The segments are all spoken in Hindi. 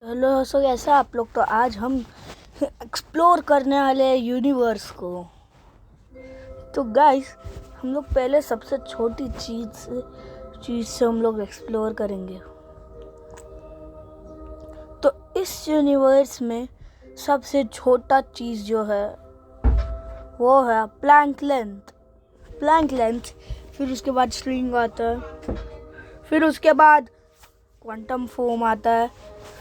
हेलो सो कैसे आप लोग। तो आज हम एक्सप्लोर करने वाले हैं यूनिवर्स को। तो गाइस हम लोग पहले सबसे छोटी चीज़ से हम लोग एक्सप्लोर करेंगे। तो इस यूनिवर्स में सबसे छोटा चीज़ जो है वो है प्लैंक लेंथ। फिर उसके बाद स्ट्रिंग आता है, फिर उसके बाद क्वांटम फोम आता है,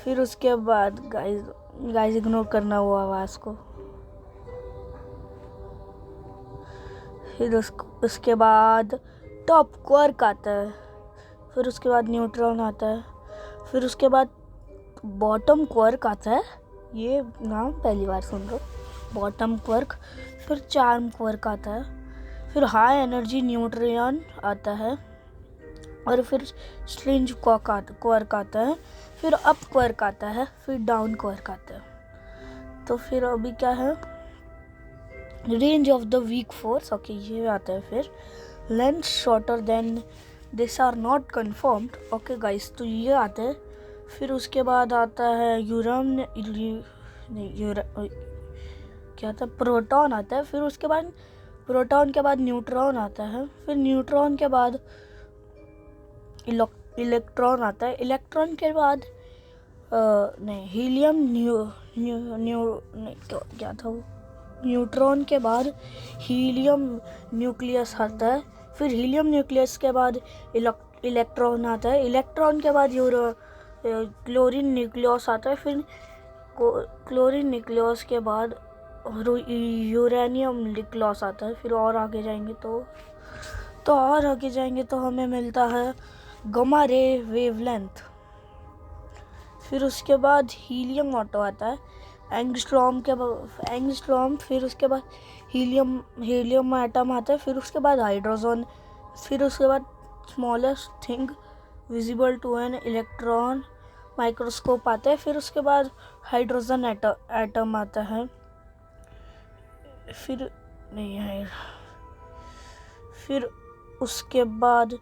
फिर उसके बाद गाइस इग्नोर करना वो आवाज़ को। फिर उसके बाद टॉप क्वार्क आता है, फिर उसके बाद न्यूट्रॉन आता है, फिर उसके बाद बॉटम क्वार्क आता है। ये नाम पहली बार सुन रहा हूँ, बॉटम क्वार्क। फिर चार्म क्वार्क आता है, फिर हाई एनर्जी न्यूट्रियन आता है, और फिर स्ट्रेंज क्वार्क आता है, फिर अप क्वार्क आता है, फिर डाउन क्वार्क आता है। तो फिर अभी क्या है, range of the weak force, okay ये आता है। फिर length shorter than this are not confirmed, okay guys, तो ये आता है। फिर उसके बाद आता है क्या था, प्रोटॉन आता है। फिर उसके बाद प्रोटॉन के बाद न्यूट्रॉन आता है, फिर न्यूट्रॉन के बाद इलेक्ट्रॉन आता है। इलेक्ट्रॉन के बाद हीलियम क्या था वो, न्यूट्रॉन के बाद हीलियम न्यूक्लियस आता है। फिर हीलियम न्यूक्लियस के बाद इलेक्ट्रॉन आता है। इलेक्ट्रॉन के बाद क्लोरीन न्यूक्लियस आता है। फिर क्लोरीन न्यूक्लियस के बाद यूरेनियम न्यूक्लियस आता है। फिर और आगे जाएंगे तो हमें मिलता है गामा रे वेवलेंथ। फिर उसके बाद हीलियम ऑटो आता है, एंगस्ट्रॉम। फिर उसके बाद हीलियम एटम आता है। फिर उसके बाद हाइड्रोजन। फिर उसके बाद smallest thing visible to an electron microscope आता है। फिर उसके बाद हाइड्रोजन एटम आता है। फिर उसके बाद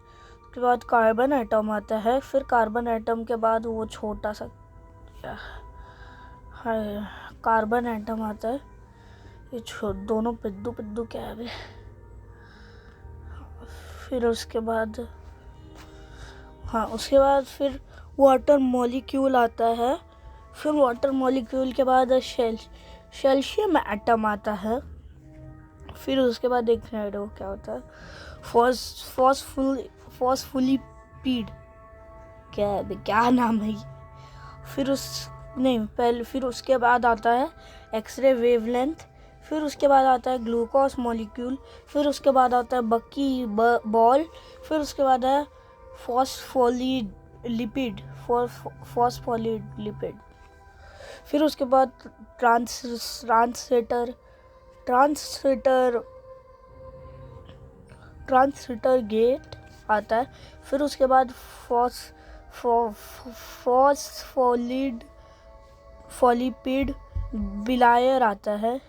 कार्बन एटम आता है। फिर कार्बन एटम के बाद वो छोटा सा कार्बन एटम आता है। ये दोनों पिद्दू क्या है। फिर उसके बाद फिर वाटर मॉलिक्यूल आता है। फिर वाटर मॉलिक्यूल के बाद कैल्शियम एटम आता है। फिर उसके बाद देखना है वो क्या होता है, फॉस्फोलिपिड, क्या नाम है। फिर उसके बाद आता है एक्सरे वेवलेंथ। फिर उसके बाद आता है ग्लूकोज मॉलिक्यूल। फिर उसके बाद आता है बकी बॉल। फिर उसके बाद है फॉस्फोलिपिड। फिर उसके बाद ट्रांसलेटर गेट आता है। फिर उसके बाद फॉस्फोलिपिड बिलायर आता है।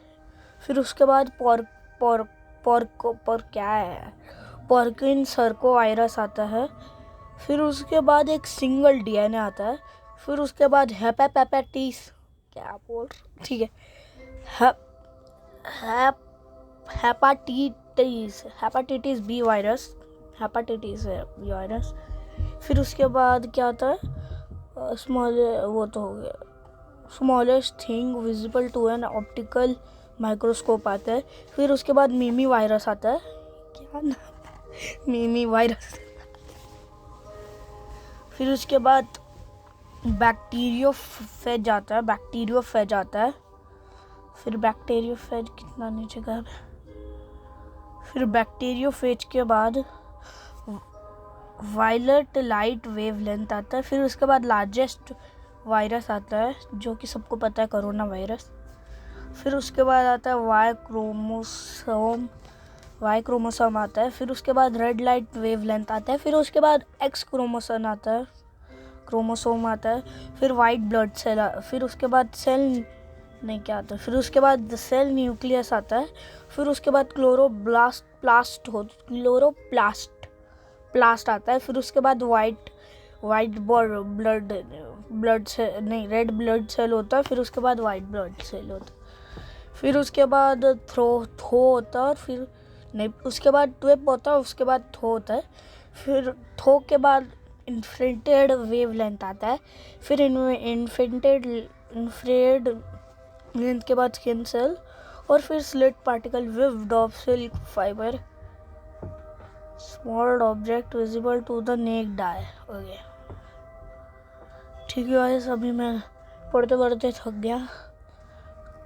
फिर उसके बाद पॉर्किन सर्कोवायरस आता है। फिर उसके बाद एक सिंगल डीएनए आता है। फिर उसके बाद हेपेटाइटिस, क्या बोल, ठीक है, हेपेटाइटिस बी वायरस। फिर उसके बाद क्या आता है, smallest thing visible to an optical microscope आता है। फिर उसके बाद मिमी वायरस आता है, क्या नाम, मिमी वायरस। फिर उसके बाद बैक्टीरियोफेज आता है। फिर बैक्टीरियोफेज कितना नीचे का है। फिर बैक्टीरियोफेज के बाद वायलेट लाइट वेवलेंथ आता है। फिर उसके बाद लार्जेस्ट वायरस आता है, जो कि सबको पता है, कोरोना वायरस। फिर उसके बाद आता है वाई क्रोमोसोम आता है। फिर उसके बाद रेड लाइट वेवलेंथ आता है। फिर उसके बाद एक्स क्रोमोसोम आता है। फिर वाइट ब्लड सेल। फिर उसके बाद फिर उसके बाद सेल न्यूक्लियस आता है। फिर उसके बाद क्लोरोप्लास्ट आता है। फिर उसके बाद वाइट ब्लड से नहीं, रेड ब्लड सेल होता है, फिर उसके बाद वाइट ब्लड सेल होता है, फिर उसके बाद थ्रो होता है, और फिर नहीं, उसके बाद ट्वेप होता है, उसके बाद थो होता है, फिर थो के बाद इन्फ्रेटेड वेवलेंथ आता है, फिर इन्फ्रेटेड लेंथ के बाद स्किन सेल, और फिर slit particle viewed of silk fiber, small object visible to the naked eye. Okay ठीक है गाइस, अभी मैं पढ़ते पढ़ते थक गया,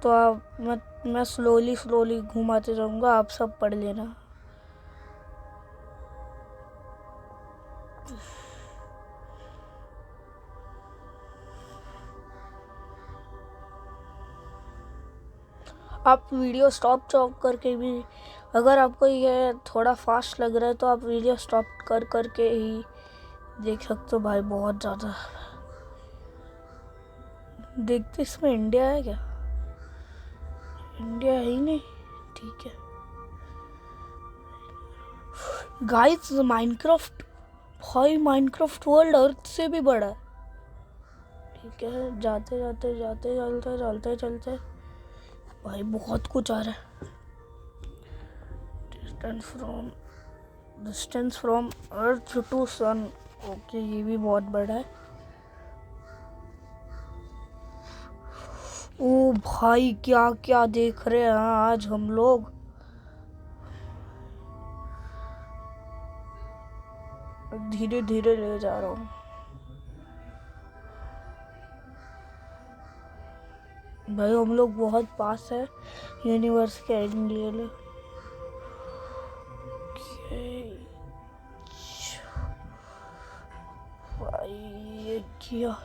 तो आप मैं स्लोली घुमाते जाऊंगा, आप सब पढ़ लेना। आप वीडियो स्टॉप करके भी, अगर आपको ये थोड़ा फास्ट लग रहा है तो आप वीडियो स्टॉप करके ही देख सकते हो भाई। बहुत ज़्यादा देखते, इसमें इंडिया है क्या? इंडिया है ही नहीं, ठीक है गाइस। माइनक्राफ्ट भाई, माइनक्राफ्ट वर्ल्ड अर्थ से भी बड़ा है। ठीक है, चलते भाई, बहुत कुछ आ रहा है। Distance from earth to sun, okay ये भी बहुत बड़ा है। ओ भाई, क्या क्या देख रहे हैं आज हम लोग। धीरे धीरे ले जा रहा हूँ भाई, हम लोग बहुत पास है यूनिवर्स के एंड लिए। भाई ये क्या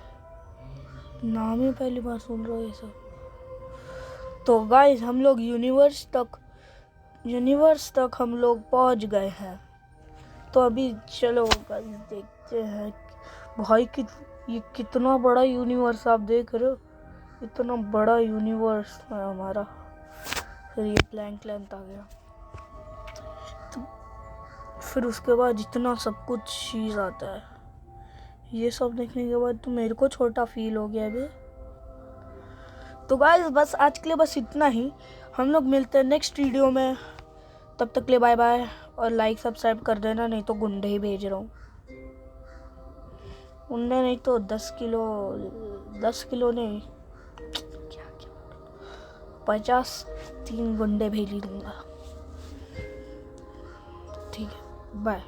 नाम ही पहली बार सुन रहा हूँ ये सब। तो गाइस, हम लोग यूनिवर्स तक हम लोग पहुंच गए हैं। तो अभी चलो गाइस देखते हैं भाई ये कितना बड़ा यूनिवर्स आप देख रहे हो। इतना बड़ा यूनिवर्स है हमारा। फिर ये प्लैंक लेंथ आ गया, तो फिर उसके बाद इतना सब कुछ चीज़ आता है। ये सब देखने के बाद तो मेरे को छोटा फील हो गया अभी। तो गाइस बस आज के लिए बस इतना ही। हम लोग मिलते हैं नेक्स्ट वीडियो में, तब तक के लिए बाय बाय। और लाइक सब्सक्राइब कर देना, नहीं तो गुंडे ही भेज रहा हूँ। गुंडे नहीं तो 10 किलो नहीं, 53 गुंडे भेज दूंगा। ठीक है, बाय।